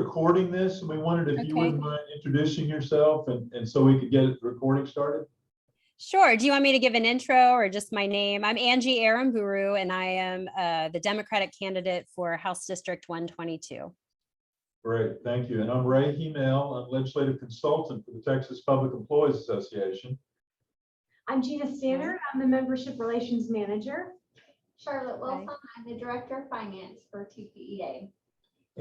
recording this, and we wondered if you Okay. wouldn't mind introducing yourself, and so we could get the recording started. Sure. Do you want me to give an intro or just my name? I'm Angi Aramburu, and I am the Democratic candidate for House District 122. Great, thank you. And I'm Ray Hemel. I'm legislative consultant for the Texas Public Employees Association. I'm Gina Stannard. I'm the membership relations manager. Charlotte Wilson, I'm the Director of Finance for TPEA.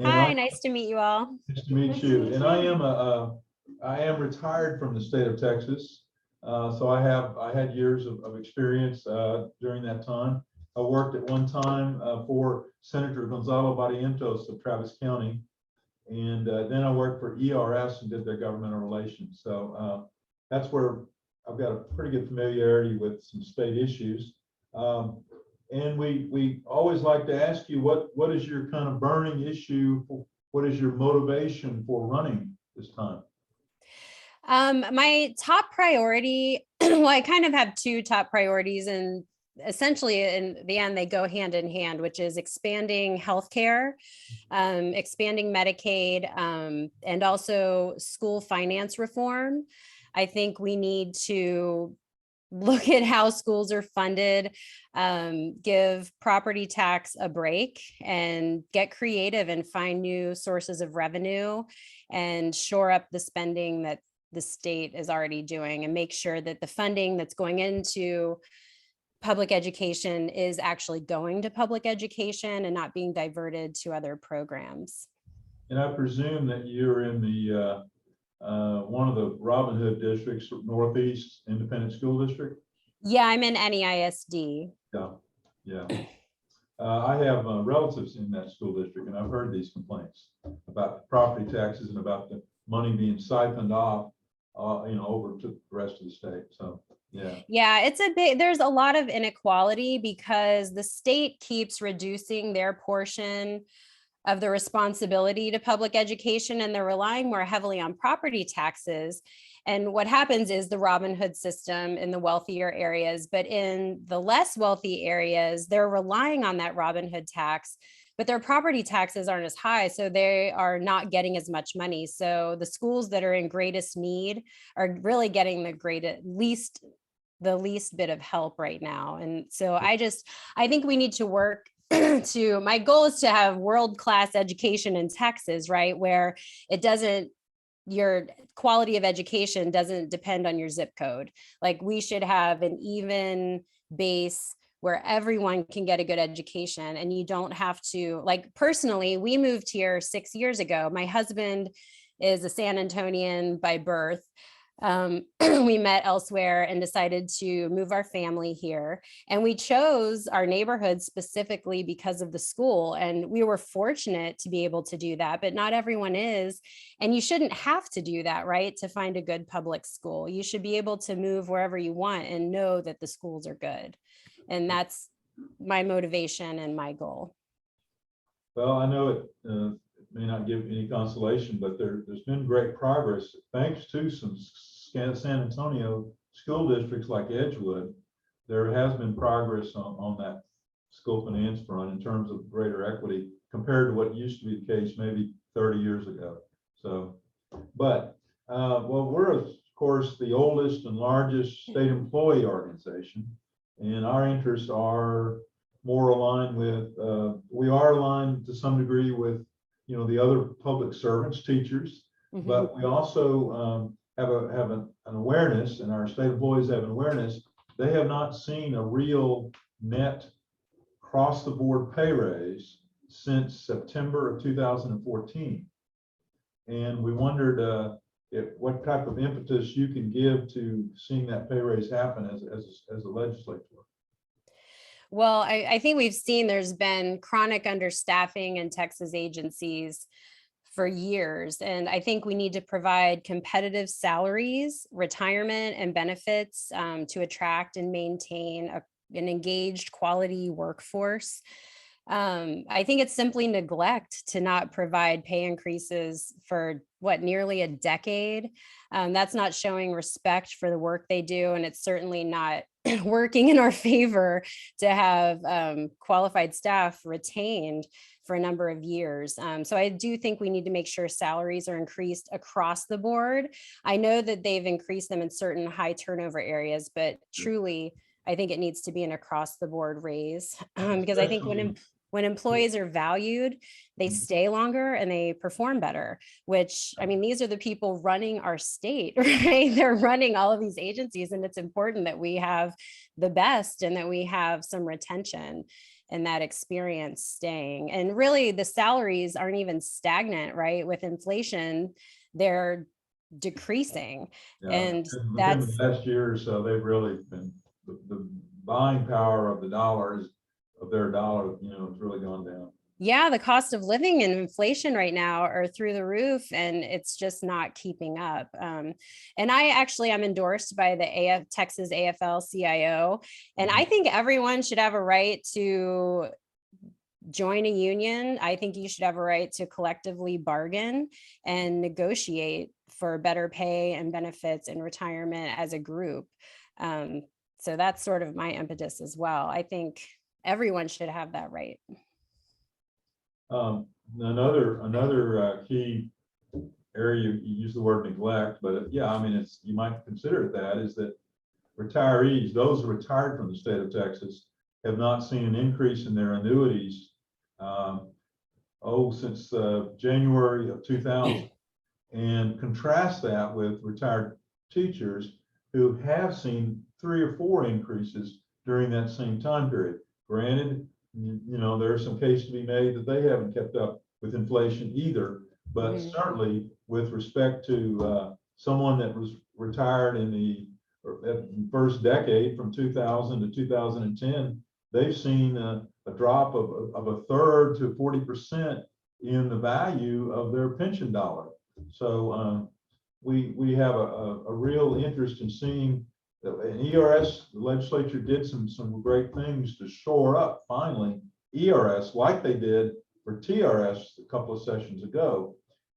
Hi, nice to meet you all. Nice to meet you. And I am retired from the state of Texas. So I had years of experience during that time. I worked at one time for Senator Gonzalo Barrientos of Travis County. And then I worked for ERS and did their governmental relations. So that's where I've got a pretty good familiarity with some state issues. And we always like to ask you, what is your kind of burning issue? What is your motivation for running this time? My top priority, well, I kind of have two top priorities, and essentially in the end, they go hand in hand, which is expanding healthcare, expanding Medicaid, and also school finance reform. I think we need to look at how schools are funded, give property tax a break, and get creative and find new sources of revenue and shore up the spending that the state is already doing, and make sure that the funding that's going into public education is actually going to public education and not being diverted to other programs. And I presume that you're in the one of the Robin Hood districts, Northeast Independent School District. Yeah, I'm in NEISD. Yeah. I have relatives in that school district, and I've heard these complaints about property taxes and about the money being siphoned off, over to the rest of the state. So yeah, there's a lot of inequality because the state keeps reducing their portion of the responsibility to public education, and they're relying more heavily on property taxes. And what happens is the Robin Hood system in the wealthier areas, but in the less wealthy areas, they're relying on that Robin Hood tax, but their property taxes aren't as high, so they are not getting as much money. So the schools that are in greatest need are really getting the least bit of help right now. And so I think we need to work my goal is to have world-class education in Texas, right? Where your quality of education doesn't depend on your zip code. Like, we should have an even base where everyone can get a good education, and you don't have to, like, personally, we moved here 6 years ago. My husband is a San Antonian by birth. We met elsewhere and decided to move our family here. And we chose our neighborhood specifically because of the school. And we were fortunate to be able to do that, but not everyone is. And you shouldn't have to do that, right? To find a good public school. You should be able to move wherever you want and know that the schools are good. And that's my motivation and my goal. well, I know it may not give any consolation, but there's been great progress thanks to some San Antonio school districts like Edgewood. There has been progress on that school finance front in terms of greater equity compared to what used to be the case maybe 30 years ago. So, but we're of course the oldest and largest state employee organization, and our interests are more aligned with, we are aligned to some degree with, the other public servants, teachers, but we also have an awareness, and our state employees have an awareness. They have not seen a real net across the board pay raise since September of 2014. And we wondered what type of impetus you can give to seeing that pay raise happen as a legislator. Well, I think we've seen there's been chronic understaffing in Texas agencies for years. And I think we need to provide competitive salaries, retirement, and benefits to attract and maintain an engaged quality workforce. I think it's simply neglect to not provide pay increases for nearly a decade. That's not showing respect for the work they do, and it's certainly not working in our favor to have qualified staff retained for a number of years. So I do think we need to make sure salaries are increased across the board. I know that they've increased them in certain high turnover areas, but truly, I think it needs to be an across the board raise, because I think when employees are valued, they stay longer and they perform better, which, I mean, these are the people running our state, right? They're running all of these agencies, and it's important that we have the best and that we have some retention and that experience staying. And really, the salaries aren't even stagnant, right? With inflation, they're decreasing. Yeah, And within that's, the last year or so, they've really been, the buying power of the dollar is, of their dollar, it's really gone down. yeah, the cost of living and inflation right now are through the roof, and it's just not keeping up. And I'm endorsed by the Texas AFL-CIO, and I think everyone should have a right to join a union. I think you should have a right to collectively bargain and negotiate for better pay and benefits and retirement as a group. So that's sort of my impetus as well. I think everyone should have that right. Another key area, you use the word neglect, but yeah, I mean, you might consider it that, is that retirees, those who retired from the state of Texas, have not seen an increase in their annuities since January of 2000. And contrast that with retired teachers who have seen 3 or 4 increases during that same time period. Granted, there are some cases to be made that they haven't kept up with inflation either, but certainly with respect to someone that was retired in the first decade from 2000 to 2010, they've seen a drop of a third to 40% in the value of their pension dollar. So we have a real interest in seeing that in ERS, the legislature did some great things to shore up finally ERS like they did for TRS a couple of sessions ago.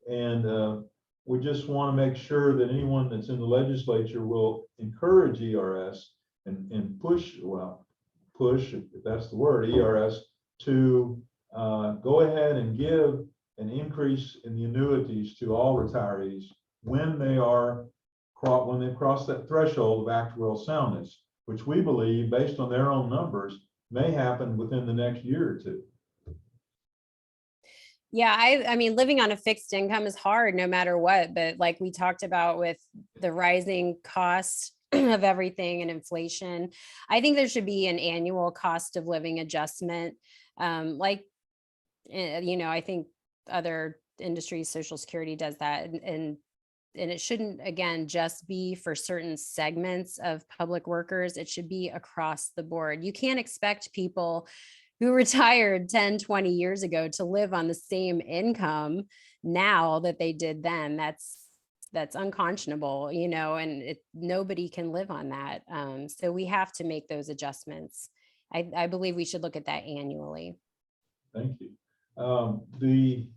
And we just want to make sure that anyone that's in the legislature will encourage ERS and push, if that's the word, ERS to go ahead and give an increase in the annuities to all retirees when they've crossed that threshold of actuarial soundness, which we believe, based on their own numbers, may happen within the next year or two. Yeah, I mean, living on a fixed income is hard no matter what, but like we talked about with the rising cost of everything and inflation, I think there should be an annual cost of living adjustment. I think other industries, Social Security does that, and it shouldn't, again, just be for certain segments of public workers. It should be across the board. You can't expect people who retired 10, 20 years ago to live on the same income now that they did then. That's unconscionable, and nobody can live on that. So we have to make those adjustments. I believe we should look at that annually. Thank you. The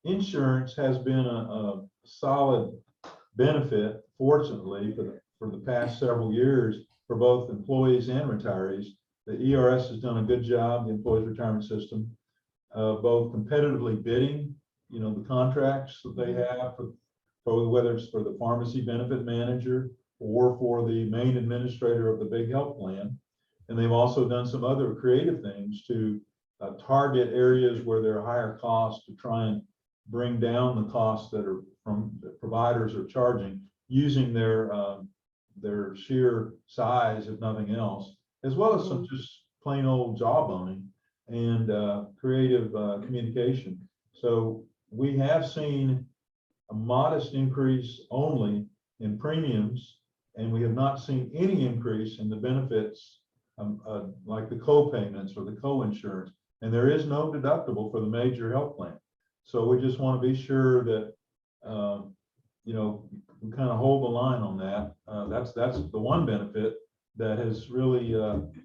insurance has been a solid benefit, fortunately, for the past several years for both employees and retirees. The ERS has done a good job, the Employees Retirement System, both competitively bidding, the contracts that they have for whether it's for the pharmacy benefit manager or for the main administrator of the big health plan. And they've also done some other creative things to target areas where there are higher costs to try and bring down the costs that are from the providers are charging, using their sheer size, if nothing else, as well as some just plain old jawboning and creative communication. So we have seen a modest increase only in premiums, and we have not seen any increase in the benefits like the co-payments or the co-insurance. And there is no deductible for the major health plan. So we just want to be sure that, we kind of hold the line on that. That's the one benefit that has really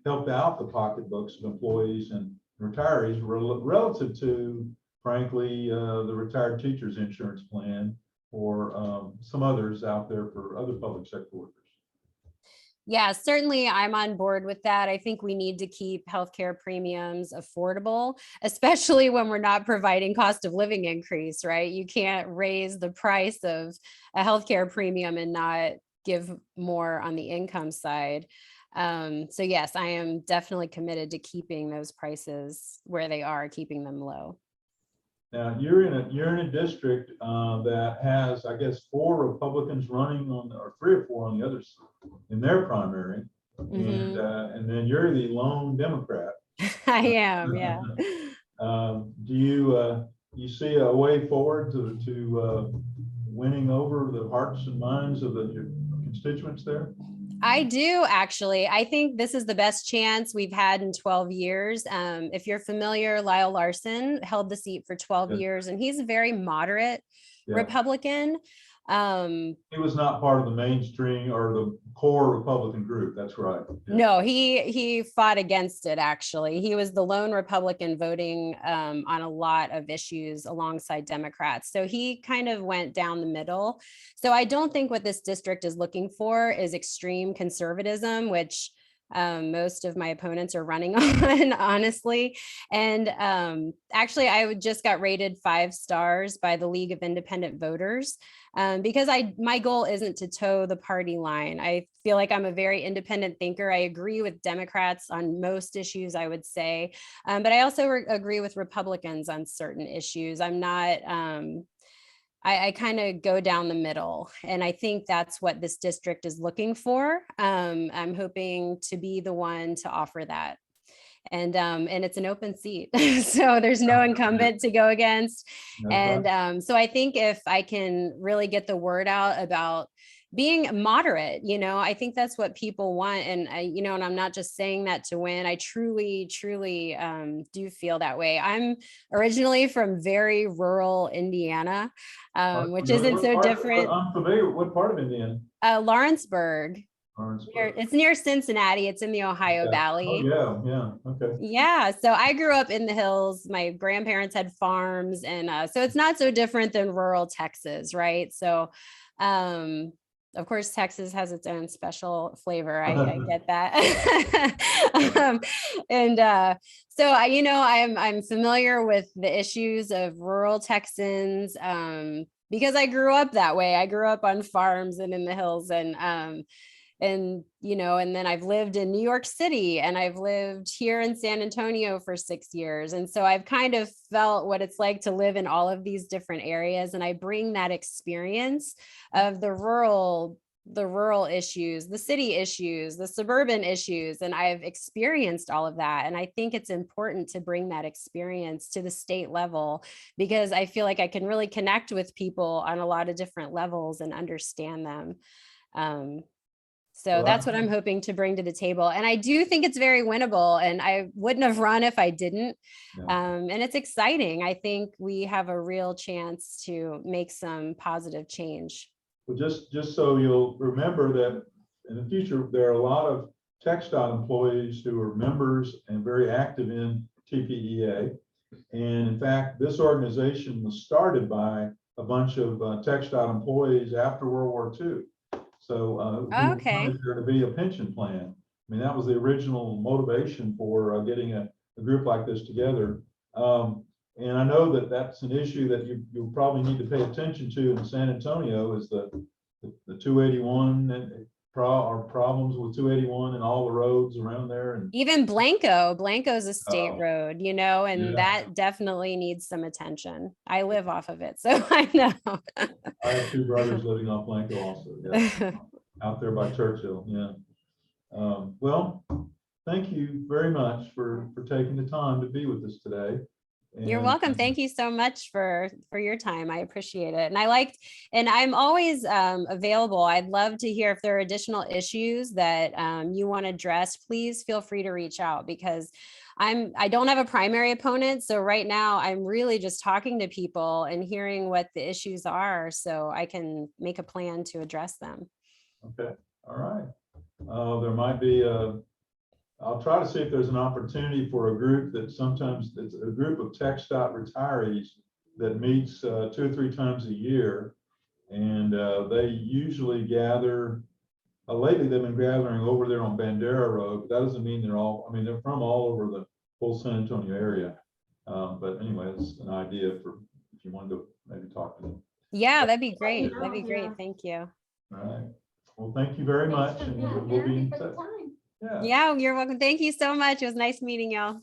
helped out the pocketbooks of employees and retirees relative to, frankly, the retired teachers insurance plan or some others out there for other public sector workers. Yeah, certainly I'm on board with that. I think we need to keep healthcare premiums affordable, especially when we're not providing cost of living increase, right? You can't raise the price of a healthcare premium and not give more on the income side. So yes, I am definitely committed to keeping those prices where they are, keeping them low. Now, you're in a district that has, I guess, 4 Republicans running on, or 3 or 4 on the others in their primary. Mhm. And then you're the lone Democrat. I am, yeah. Do you see a way forward to winning over the hearts and minds of your constituents there? I do actually. I think this is the best chance we've had in 12 years. If you're familiar, Lyle Larson held the seat for 12 Yeah. years, and he's a very moderate Yeah. Republican. He was not part of the mainstream or the core Republican group. That's right. Yeah. No, he fought against it, actually. He was the lone Republican voting on a lot of issues alongside Democrats. So he kind of went down the middle. So I don't think what this district is looking for is extreme conservatism, which most of my opponents are running on, honestly. And actually, just got rated 5 stars by the League of Independent Voters. Because my goal isn't to toe the party line. I feel like I'm a very independent thinker. I agree with Democrats on most issues, I would say, but I also agree with Republicans on certain issues. I'm not. I kind of go down the middle, and I think that's what this district is looking for. I'm hoping to be the one to offer that. And it's an open seat, so there's no incumbent to go against. That's right. So I think if I can really get the word out about being moderate, I think that's what people want. And and I'm not just saying that to win. I truly do feel that way. I'm originally from very rural Indiana, which isn't so different. I'm familiar. What part of Indiana? Lawrenceburg. Lawrenceburg. It's near Cincinnati. It's in the Ohio Yeah. Valley. Oh, yeah. Okay. Yeah, so I grew up in the hills. My grandparents had farms, and so it's not so different than rural Texas, right? So, of course, Texas has its own special flavor. I get that. And so I'm familiar with the issues of rural Texans because I grew up that way. I grew up on farms and in the hills, and then I've lived in New York City, and I've lived here in San Antonio for 6 years. And so I've kind of felt what it's like to live in all of these different areas. And I bring that experience of the rural issues, the city issues, the suburban issues. And I've experienced all of that. And I think it's important to bring that experience to the state level, because I feel like I can really connect with people on a lot of different levels and understand them. So that's what I'm hoping to bring to the table. And I do think it's very winnable, and I wouldn't have run if I didn't. Yeah. And it's exciting. I think we have a real chance to make some positive change. Well, just so you'll remember that in the future, there are a lot of textile employees who are members and very active in TPEA. And in fact, this organization was started by a bunch of textile employees after World War II. So who wanted there to be a pension plan. I mean, that was the original motivation for getting a group like this together. And I know that that's an issue that you'll probably need to pay attention to in San Antonio, is the 281 and problems with 281 and all the roads around there. And even Blanco's a state road, and that definitely needs some attention. I live off of it, so I know. I have 2 brothers living off Blanco also, yeah. Out there by Churchill, yeah. Well, thank you very much for taking the time to be with us today. You're welcome. Thank you so much for your time. I appreciate it. And I'm always available. I'd love to hear if there are additional issues that you want to address. Please feel free to reach out, because I don't have a primary opponent. So right now I'm really just talking to people and hearing what the issues are, so I can make a plan to address them. Okay. All right. There might be I'll try to see if there's an opportunity for a group that sometimes it's a group of TxDOT retirees that meets 2 or 3 times a year. And they usually gather lately they've been gathering over there on Bandera Road, but that doesn't mean they're all, I mean, they're from all over the whole San Antonio area. But anyway, it's an idea for, if you wanted to maybe talk to them. Yeah, that'd be great. know, That'd be great. yeah. Thank you. All right. Well, thank you very much, and Yeah, we'll be in for the touch. time. Yeah. Yeah, you're welcome. Thank you so much. It was nice meeting y'all.